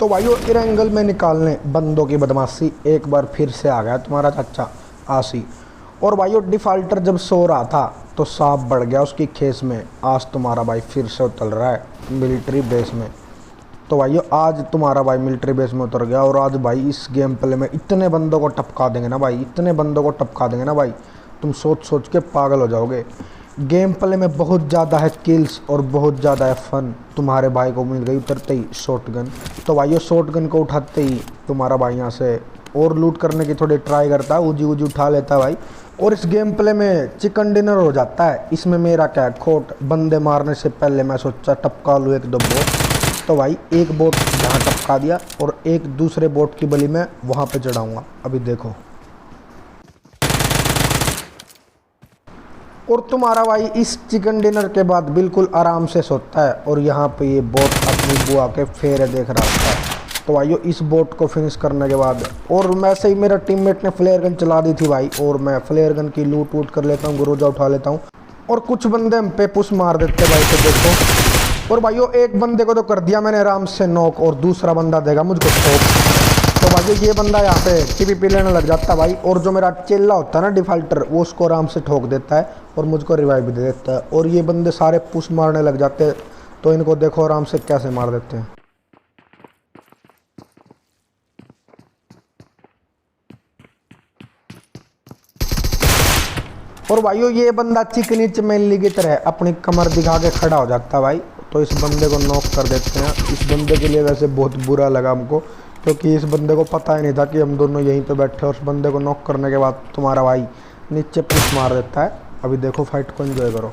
तो भाइयों इस एंगल में निकालने बंदों की बदमाशी एक बार फिर से आ गया तुम्हारा चाचा आसी। और भाइयों डिफाल्टर जब सो रहा था तो सांप बढ़ गया उसकी खेस में। आज तुम्हारा भाई फिर से उतर रहा है मिलिट्री बेस में। तो भाइयों आज तुम्हारा भाई मिलिट्री बेस में उतर गया और आज भाई इस गेम प्ले में इतने बंदों को टपका देंगे ना भाई, इतने बंदों को टपका देंगे ना भाई, तुम सोच सोच के पागल हो जाओगे। गेम प्ले में बहुत ज़्यादा है किल्स और बहुत ज़्यादा है फन। तुम्हारे भाई को मिल गई उतरते ही शॉटगन। तो भाइयों शॉटगन को उठाते ही तुम्हारा भाई यहाँ से और लूट करने की थोड़ी ट्राई करता है, उजी उजी उठा लेता है भाई। और इस गेम प्ले में चिकन डिनर हो जाता है। इसमें मेरा क्या है खोट, बंदे मारने से पहले मैं सोचा टपका लूँ एक दो बोट। तो भाई एक बोट यहाँ टपका दिया और एक दूसरे बोट की बलि में वहाँ पे चढ़ाऊँगा, अभी देखो। और तुम्हारा भाई इस चिकन डिनर के बाद बिल्कुल आराम से सोता है और यहाँ पे ये बोट अपनी बुआ के फेरे देख रहा होता है। तो भाइयों इस बोट को फिनिश करने के बाद और वैसे ही मेरा टीममेट ने फ्लेयर गन चला दी थी भाई, और मैं फ्लेयर गन की लूट वूट कर लेता हूँ, गुरोजा उठा लेता हूँ और कुछ बंदे हम पे पुश मार देते भाई। तो देखो, और भाइयों एक बंदे को तो कर दिया मैंने आराम से नॉक और दूसरा बंदा देगा मुझको ठोक। तो भाई ये बंदा यहाँ पे टीपीपी लेने लग जाता है भाई, और जो मेरा चेला होता है ना डिफाल्टर, वो उसको आराम से ठोक देता है और मुझको रिवाइव भी दे देता है। और ये बंदे सारे पुश मारने लग जाते हैं। तो इनको देखो आराम से कैसे मार देते हैं। और भाइयों ये बंदा चिकनी चमेली की तरह अपनी कमर दिखा के खड़ा हो जाता है भाई। तो इस बंदे को नॉक कर देते हैं। इस बंदे के लिए वैसे बहुत बुरा लगा हमको, क्योंकि इस बंदे को पता ही नहीं था कि हम दोनों यहीं पे बैठे। और उस बंदे को नॉक करने के बाद तुम्हारा भाई नीचे पुश मार देता है। अभी देखो फाइट को एंजॉय करो।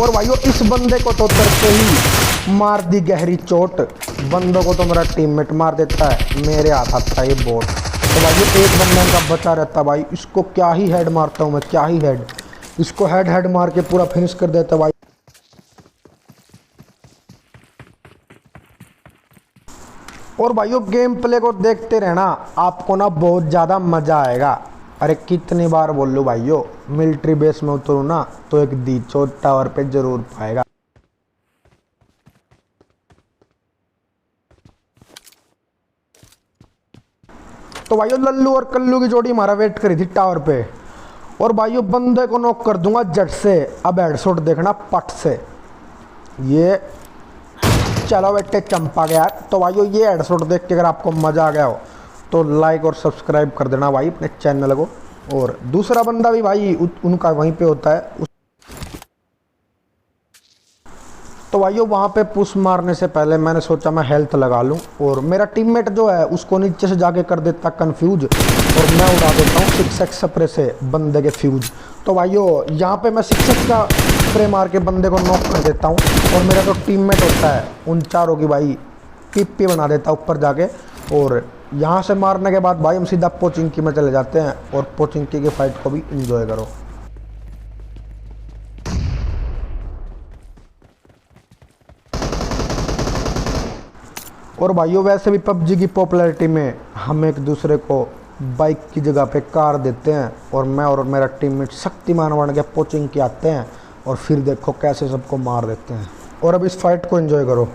और भाइयों इस बंदे को तो तरते ही मार दी गहरी चोट। बंदों को तो मेरा टीममेट मार देता है, मेरे हाथ आता है ये बोट। तो भाई एक बंदा का बचा रहता भाई, इसको क्या ही हेड मारता हूँ मैं, क्या ही हेड, इसको हेड हेड मार के पूरा फिनिश कर देता भाई। और भाइयों गेम प्ले को देखते रहना, आपको ना बहुत ज़्यादा मज़ा आएगा। अरे कितनी बार बोल लूँ भाइयों, मिलिट्री बेस में उतरूँ ना तो एक दीचो टावर पे जरूर पाएगा। तो भाइयों लल्लू और कल्लू की जोड़ी हमारा वेट करी थी टावर पे, और भाइयों बंदे को नॉक कर दूंगा जट से। अब हेडशॉट देखना पट से, ये चलो बेटे चंपा गया। तो भाइयों ये हेडशॉट देख के अगर आपको मज़ा आ गया हो तो लाइक और सब्सक्राइब कर देना भाई अपने चैनल को। और दूसरा बंदा भी भाई उनका वहीं पे होता है। तो भाइयों वहाँ पे पुश मारने से पहले मैंने सोचा मैं हेल्थ लगा लूँ, और मेरा टीममेट जो है उसको नीचे से जाके कर देता कंफ्यूज, और मैं उड़ा देता हूँ 6x स्प्रे से बंदे के फ्यूज। तो भाइयों यहाँ पे मैं 6x का स्प्रे मार के बंदे को नॉक कर देता हूँ, और मेरा जो टीममेट होता है उन चारों की भाई पिप्पी बना देता ऊपर जाके। और यहाँ से मारने के बाद भाई हम सीधा पोचिंकी में चले जाते हैं, और पोचिंकी की फाइट को भी इंजॉय करो। और भाइयों वैसे भी पबजी की पॉपुलैरिटी में हम एक दूसरे को बाइक की जगह पे कार देते हैं, और मैं और मेरा टीममेट शक्तिमान बन के पोचिंग के आते हैं, और फिर देखो कैसे सबको मार देते हैं। और अब इस फाइट को एंजॉय करो।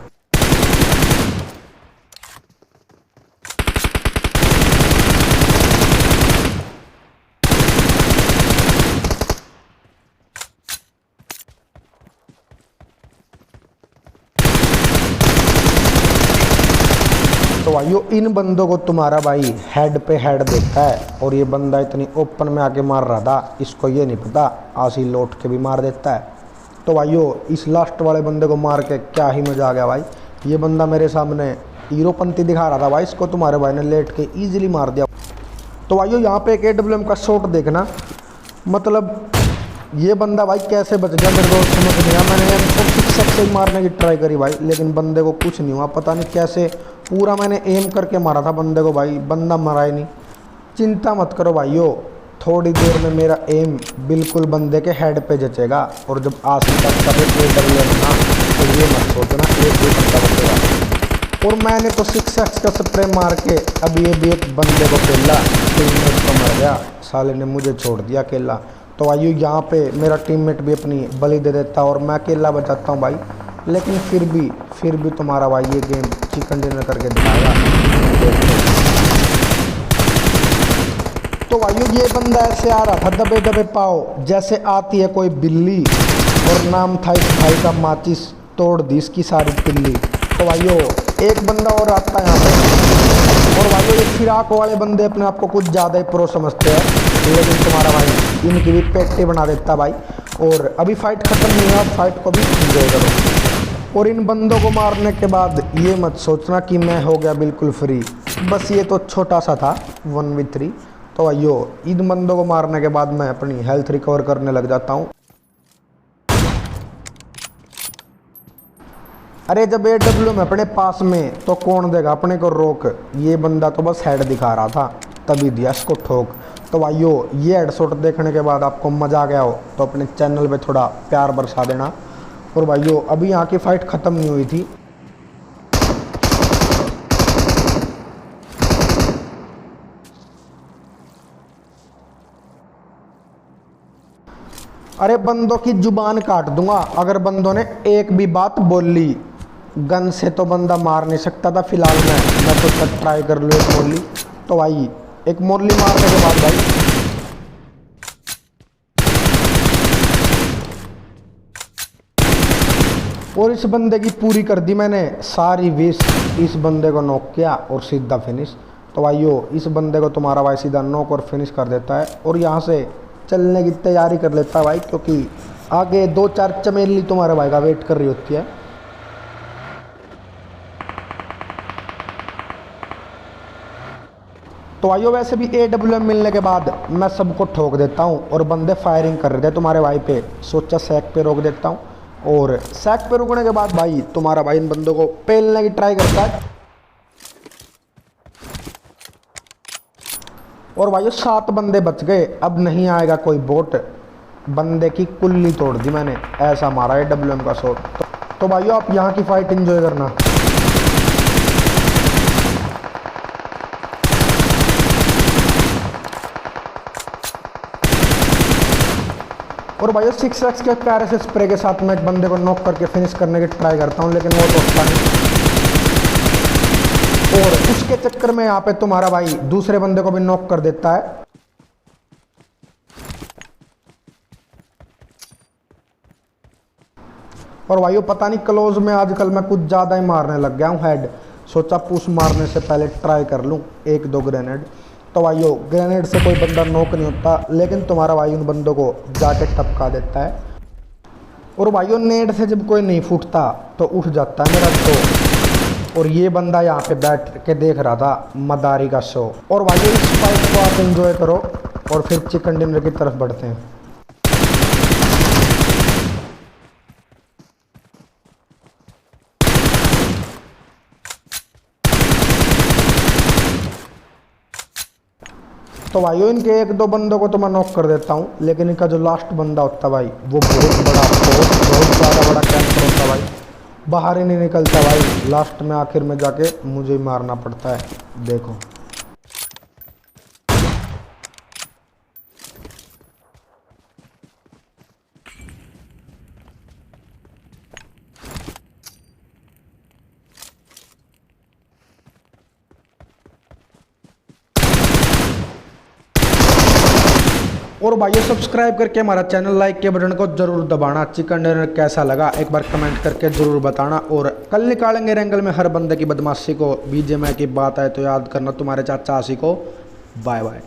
तो भाइयों इन बंदों को तुम्हारा भाई हेड पे हेड देखता है, और ये बंदा इतनी ओपन में आके मार रहा था, इसको ये नहीं पता आसी लौट के भी मार देता है। तो भाइयों इस लास्ट वाले बंदे को मार के क्या ही मज़ा आ गया भाई। ये बंदा मेरे सामने हीरोपंती दिखा रहा था भाई, इसको तुम्हारे भाई ने लेट के ईजिली मार दिया। तो भाइयों यहाँ पे एक AWM का शॉट देखना, मतलब ये बंदा भाई कैसे बच गया मेरे को समझ नहीं आया। मैंने इसको 6x से ही मारने की ट्राई करी भाई, लेकिन बंदे को कुछ नहीं हुआ, पता नहीं कैसे पूरा मैंने एम करके मारा था बंदे को भाई, बंदा मरा ही नहीं। चिंता मत करो भाइयों, थोड़ी देर में मेरा एम बिल्कुल बंदे के हेड पे जचेगा, और जब आसिफ तक का AWM ना तो ये मत सोचना एक भी बंदा बचेगा। और मैंने तो 6x का स्प्रे मार के अब ये भी एक बंदे को खेला, टीममेट तो मर गया, साले ने मुझे छोड़ दिया अकेला। तो आइयो यहाँ पे मेरा टीममेट भी अपनी बलि दे देता और मैं अकेला बचाता हूँ भाई। लेकिन फिर भी तुम्हारा भाई ये गेम चिकन डिनर करके दिखाएगा। तो भाइयों ये बंदा ऐसे आ रहा था दबे दबे पाओ जैसे आती है कोई बिल्ली, और नाम था इस भाई का माचिस, तोड़ दी इसकी सारी पिल्ली। तो भाइयों एक बंदा और आता है यहाँ पे, और भाइयों ये फिराक वाले बंदे अपने आप को कुछ ज़्यादा ही प्रो समझते हैं, लेकिन तुम्हारा भाई इनकी भी पेटी बना देता भाई। और अभी फाइट खत्म नहीं हुआ, फाइट को भी एंजॉय करो। और इन बंदों को मारने के बाद ये मत सोचना कि मैं हो गया बिल्कुल फ्री, बस ये तो छोटा सा था 1v3। तो भाइयों इन बंदों को मारने के बाद मैं अपनी हेल्थ रिकवर करने लग जाता हूँ। अरे जब AWM अपने पास में तो कौन देगा अपने को रोक। ये बंदा तो बस हेड दिखा रहा था, तभी दिया इसको ठोक। तो भाइयों ये हेडशॉट देखने के बाद आपको मज़ा आ गया हो तो अपने चैनल पे थोड़ा प्यार बरसा देना। और भाइयों अभी यहाँ की फ़ाइट ख़त्म नहीं हुई थी। अरे बंदों की जुबान काट दूंगा अगर बंदों ने एक भी बात बोल ली। गन से तो बंदा मार नहीं सकता था फिलहाल, मैं तो तक ट्राई कर लूँ एक मोरली। तो भाई एक मोरली मारने के बाद भाई और इस बंदे की पूरी कर दी मैंने सारी विश, इस बंदे को नॉक किया और सीधा फिनिश। तो भाइयों इस बंदे को तुम्हारा भाई सीधा नॉक और फिनिश कर देता है और यहाँ से चलने की तैयारी कर लेता है भाई, क्योंकि आगे 2-4 चमेली तुम्हारे भाई का वेट कर रही होती है। तो भाइयों वैसे भी AWM मिलने के बाद मैं सबको ठोक देता हूँ और बंदे फायरिंग कर रहे थे तुम्हारे भाई पे, सोचा सैक पे रोक देता हूँ। और सैक पे रुकने के बाद भाई तुम्हारा भाई इन बंदों को पेलने की ट्राई करता है। और भाइयों 7 बंदे बच गए, अब नहीं आएगा कोई बोट। बंदे की कुल्ली तोड़ दी मैंने, ऐसा मारा AWM का शॉट। तो भाइयों आप यहाँ की फाइट एंजॉय करना। और भाइयों 6x के प्यारे से स्प्रे के साथ मैं एक बंदे को नॉक करके फिनिश करने की ट्राई करता हूँ, लेकिन वो तो होता नहीं। और उसके चक्कर में यहाँ पे तुम्हारा भाई दूसरे बंदे को भी नॉक कर देता है। और भाइयों पता नहीं क्लोज में आजकल मैं कुछ ज़्यादा ही मारने लग गया हूँ हेड, सोचा पुश मारने से पहले ट्राई कर लूँ 1-2 ग्रेनेड। तो भाइयों ग्रेनेड से कोई बंदा नॉक नहीं होता, लेकिन तुम्हारा भाई उन बंदों को जाके टपका देता है। और भाइयों नेट से जब कोई नहीं फूटता तो उठ जाता है मेरा शो। और ये बंदा यहाँ पे बैठ के देख रहा था मदारी का शो। और भाइयों इस फाइट को आप एंजॉय करो और फिर चिकन डिनर की तरफ बढ़ते हैं। तो भाइयों इनके 1-2 बंदों को तो मैं नॉक कर देता हूँ, लेकिन इनका जो लास्ट बंदा होता भाई वो बहुत ज़्यादा बड़ा कैंसर होता भाई, बाहर ही नहीं निकलता भाई। लास्ट में आखिर में जाके मुझे ही मारना पड़ता है, देखो। और भाइयों सब्सक्राइब करके हमारा चैनल लाइक के बटन को जरूर दबाना। चिकन डिनर कैसा लगा एक बार कमेंट करके जरूर बताना। और कल निकालेंगे रैंगल में हर बंदे की बदमाशी को। BGMI की बात आए तो याद करना तुम्हारे चाचा आशी को। Bye bye.